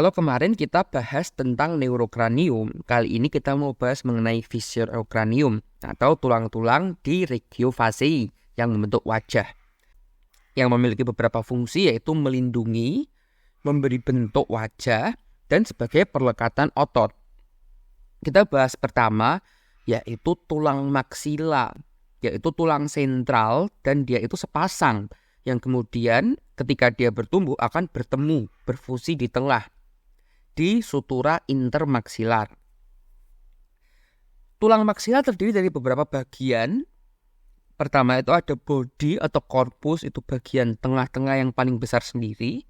Kalau kemarin kita bahas tentang neurokranium, kali ini kita mau bahas mengenai viscerocranium atau tulang-tulang di regio fasciae yang membentuk wajah, yang memiliki beberapa fungsi yaitu melindungi, memberi bentuk wajah, dan sebagai perlekatan otot. Kita bahas pertama yaitu tulang maksila, yaitu tulang sentral dan dia itu sepasang yang kemudian ketika dia bertumbuh akan bertemu, berfusi di tengah, di sutura intermaksilar. Tulang maksila terdiri dari beberapa bagian. Pertama itu ada bodi atau korpus, itu bagian tengah-tengah yang paling besar sendiri.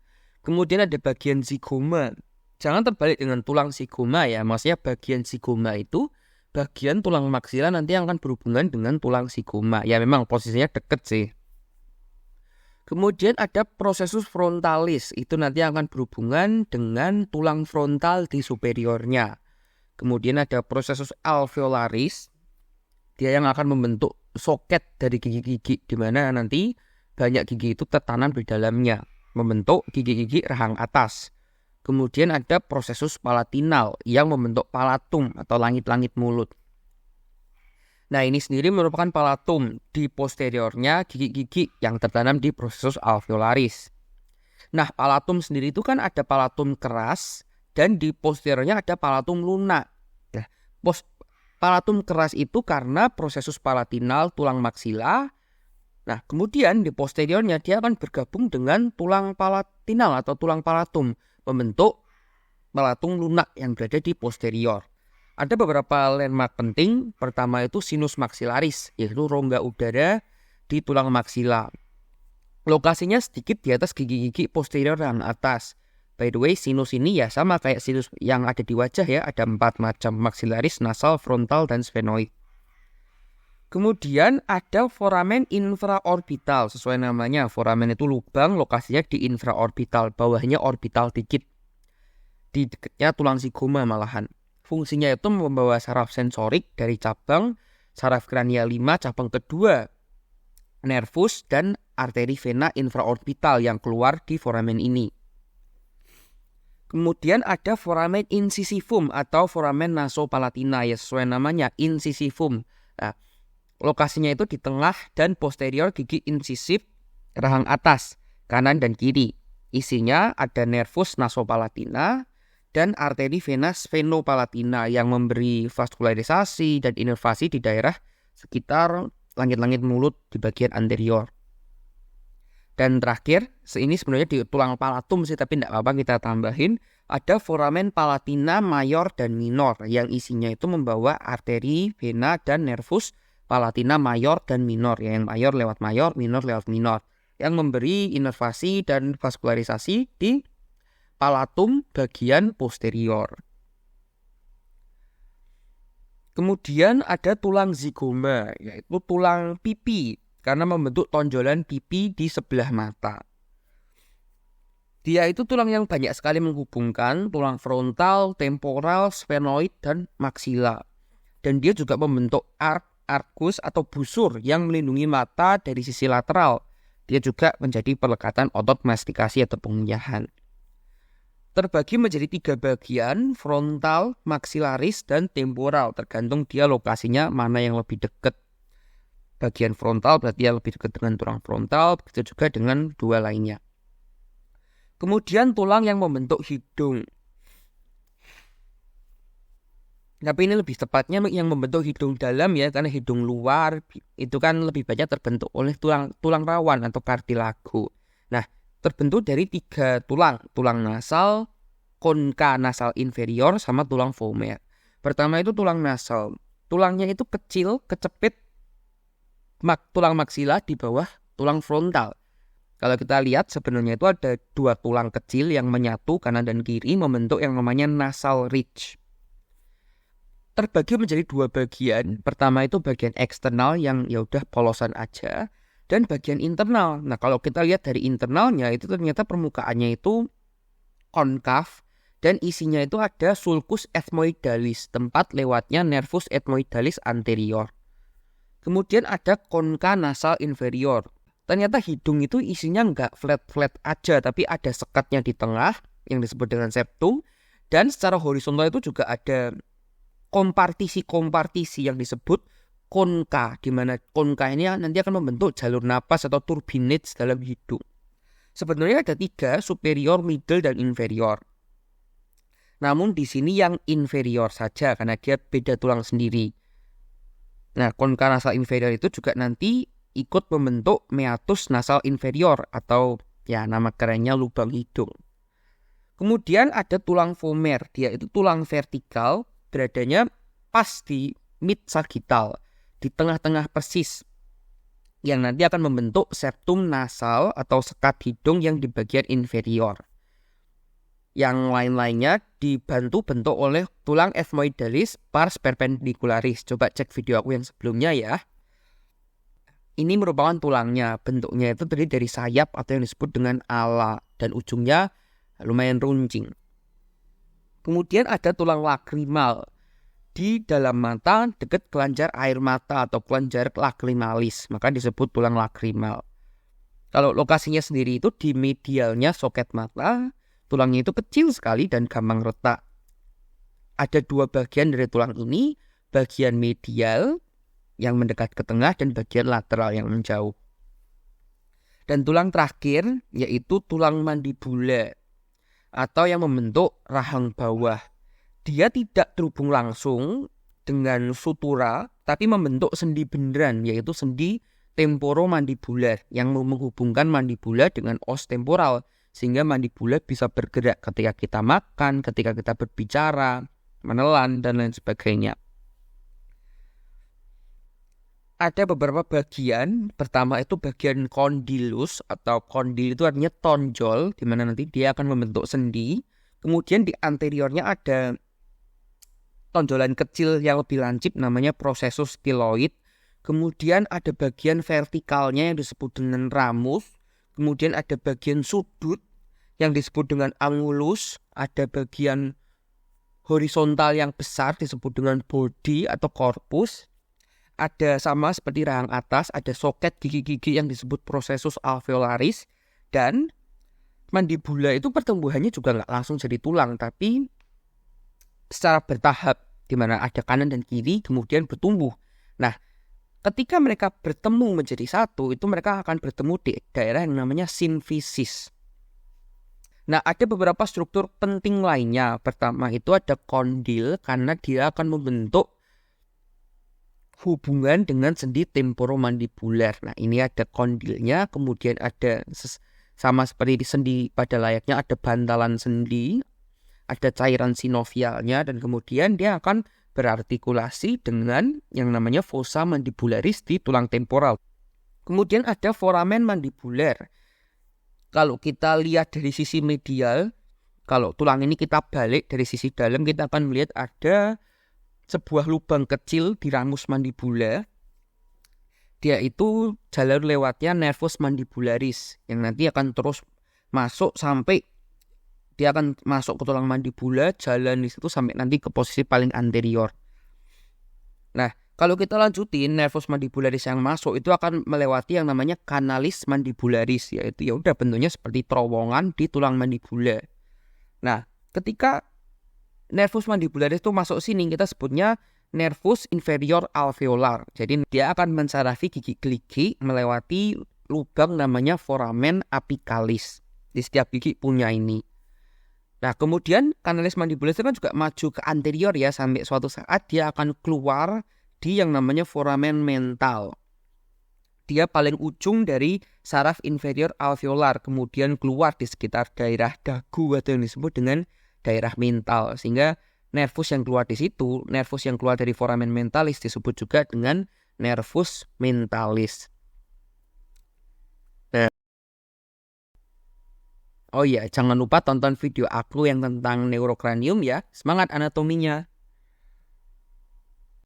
Kemudian ada bagian zigoma. Jangan terbalik dengan tulang zigoma ya, maksudnya bagian zigoma itu bagian tulang maksila nanti yang akan berhubungan dengan tulang zigoma. Ya memang posisinya deket sih. Kemudian ada processus frontalis, itu nanti akan berhubungan dengan tulang frontal di superiornya. Kemudian ada processus alveolaris, dia yang akan membentuk soket dari gigi-gigi, di mana nanti banyak gigi itu tertanam di dalamnya, membentuk gigi-gigi rahang atas. Kemudian ada processus palatinal yang membentuk palatum atau langit-langit mulut. Nah, ini sendiri merupakan palatum, di posteriornya gigi-gigi yang tertanam di processus alveolaris. Nah, palatum sendiri itu kan ada palatum keras dan di posteriornya ada palatum lunak. Nah, palatum keras itu karena processus palatinal tulang maksila. Nah, kemudian di posteriornya dia akan bergabung dengan tulang palatinal atau tulang palatum, membentuk palatum lunak yang berada di posterior. Ada beberapa landmark penting. Pertama itu sinus maxillaris, yaitu rongga udara di tulang maksila. Lokasinya sedikit di atas gigi-gigi posterior dan atas. By the way, sinus ini ya sama kayak sinus yang ada di wajah ya. Ada 4 macam, maxillaris, nasal, frontal, dan sphenoid. Kemudian ada foramen infraorbital. Sesuai namanya, foramen itu lubang, lokasinya di infraorbital. Bawahnya orbital dikit. Di dekatnya tulang zigoma malahan. Fungsinya itu membawa saraf sensorik dari cabang saraf krania 5, cabang kedua nervus dan arteri vena infraorbital yang keluar di foramen ini. Kemudian ada foramen incisivum atau foramen nasopalatina, ya sesuai namanya, incisivum. Nah, lokasinya itu di tengah dan posterior gigi incisif rahang atas, kanan dan kiri. Isinya ada nervus nasopalatina dan arteri vena sphenopalatina yang memberi vaskularisasi dan inervasi di daerah sekitar langit-langit mulut di bagian anterior. Dan terakhir, ini sebenarnya di tulang palatum sih, tapi tidak apa-apa kita tambahin, ada foramen palatina mayor dan minor yang isinya itu membawa arteri, vena, dan nervus palatina mayor dan minor, yang mayor lewat mayor, minor lewat minor, yang memberi inervasi dan vaskularisasi di palatum bagian posterior. Kemudian ada tulang zigoma, yaitu tulang pipi, karena membentuk tonjolan pipi di sebelah mata. Dia itu tulang yang banyak sekali menghubungkan tulang frontal, temporal, sphenoid, dan maksila. Dan dia juga membentuk arcus atau busur yang melindungi mata dari sisi lateral. Dia juga menjadi perlekatan otot mastikasi atau pengunyahan. Terbagi menjadi 3 bagian, frontal, maksilaris, dan temporal. Tergantung dia lokasinya mana yang lebih dekat. Bagian frontal berarti yang lebih dekat dengan tulang frontal, begitu juga dengan 2 lainnya. Kemudian tulang yang membentuk hidung. Tapi ini lebih tepatnya yang membentuk hidung dalam ya, karena hidung luar itu kan lebih banyak terbentuk oleh tulang rawan atau kartilago. Nah, terbentuk dari 3 tulang nasal, konka nasal inferior, sama tulang vomer. Pertama itu tulang nasal. Tulangnya itu kecil, kecepit tulang maksila di bawah tulang frontal. Kalau kita lihat sebenarnya itu ada 2 tulang kecil yang menyatu kanan dan kiri membentuk yang namanya nasal ridge. Terbagi menjadi 2 bagian. Pertama itu bagian eksternal yang ya udah polosan aja, dan bagian internal. Nah, kalau kita lihat dari internalnya itu ternyata permukaannya itu konkav dan isinya itu ada sulcus ethmoidalis, tempat lewatnya nervus ethmoidalis anterior. Kemudian ada konka nasal inferior. Ternyata hidung itu isinya nggak flat-flat aja, tapi ada sekatnya di tengah yang disebut dengan septum. Dan secara horizontal itu juga ada kompartisi-kompartisi yang disebut konka, di mana konka ini nanti akan membentuk jalur napas atau turbinates dalam hidung. Sebenarnya ada 3, superior, middle, dan inferior. Namun di sini yang inferior saja karena dia beda tulang sendiri. Nah, konka nasal inferior itu juga nanti ikut membentuk meatus nasal inferior atau ya nama kerennya lubang hidung. Kemudian ada tulang vomer, dia itu tulang vertikal beradanya pas di mid sagittal, di tengah-tengah persis, yang nanti akan membentuk septum nasal atau sekat hidung yang di bagian inferior. Yang lain-lainnya dibantu bentuk oleh tulang ethmoidalis pars perpendicularis. Coba cek video aku yang sebelumnya ya. Ini merupakan tulangnya. Bentuknya itu terdiri dari sayap atau yang disebut dengan ala. Dan ujungnya lumayan runcing. Kemudian ada tulang lakrimal. Di dalam mata dekat kelenjar air mata atau kelenjar lacrimalis. Maka disebut tulang lakrimal. Kalau lokasinya sendiri itu di medialnya soket mata. Tulangnya itu kecil sekali dan gampang retak. Ada 2 bagian dari tulang ini, bagian medial yang mendekat ke tengah dan bagian lateral yang menjauh. Dan tulang terakhir yaitu tulang mandibula atau yang membentuk rahang bawah. Dia tidak terhubung langsung dengan sutura, tapi membentuk sendi beneran yaitu sendi temporomandibular yang menghubungkan mandibula dengan os temporal. Sehingga mandibula bisa bergerak ketika kita makan, ketika kita berbicara, menelan, dan lain sebagainya. Ada beberapa bagian. Pertama itu bagian condylus atau kondil itu artinya tonjol, di mana nanti dia akan membentuk sendi. Kemudian di anteriornya ada tonjolan kecil yang lebih lancip namanya processus styloid. Kemudian ada bagian vertikalnya yang disebut dengan ramus. Kemudian ada bagian sudut yang disebut dengan angulus, ada bagian horizontal yang besar disebut dengan body atau corpus, ada sama seperti rahang atas, ada soket gigi-gigi yang disebut processus alveolaris, dan mandibula itu pertumbuhannya juga nggak langsung jadi tulang, tapi secara bertahap, di mana ada kanan dan kiri kemudian bertumbuh. Nah, ketika mereka bertemu menjadi satu, itu mereka akan bertemu di daerah yang namanya sinfisis. Nah, ada beberapa struktur penting lainnya. Pertama itu ada kondil, karena dia akan membentuk hubungan dengan sendi temporomandibular. Nah, ini ada kondilnya, kemudian ada sama seperti di sendi pada layaknya ada bantalan sendi, ada cairan sinovialnya, dan kemudian dia akan berartikulasi dengan yang namanya fossa mandibularis di tulang temporal. Kemudian ada foramen mandibular. Kalau kita lihat dari sisi medial, kalau tulang ini kita balik dari sisi dalam, kita akan melihat ada sebuah lubang kecil di ramus mandibula. Dia itu jalur lewatnya nervus mandibularis yang nanti akan terus masuk sampai dia akan masuk ke tulang mandibula, jalan di situ sampai nanti ke posisi paling anterior. Nah, kalau kita lanjutin nervus mandibularis yang masuk itu akan melewati yang namanya canalis mandibularis, yaitu ya udah bentuknya seperti terowongan di tulang mandibula. Nah, ketika nervus mandibularis itu masuk sini, kita sebutnya nervus inferior alveolar. Jadi dia akan mensarafi gigi gerigi melewati lubang namanya foramen apicalis. Di setiap gigi punya ini. Nah, kemudian canalis mandibularis itu kan juga maju ke anterior ya, sampai suatu saat dia akan keluar di yang namanya foramen mental. Dia paling ujung dari saraf inferior alveolar, kemudian keluar di sekitar daerah dagu atau yang disebut dengan daerah mental. Sehingga nervus yang keluar di situ, nervus yang keluar dari foramen mentalis disebut juga dengan nervus mentalis. Oh iya, jangan lupa tonton video aku yang tentang neurokranium ya. Semangat anatominya!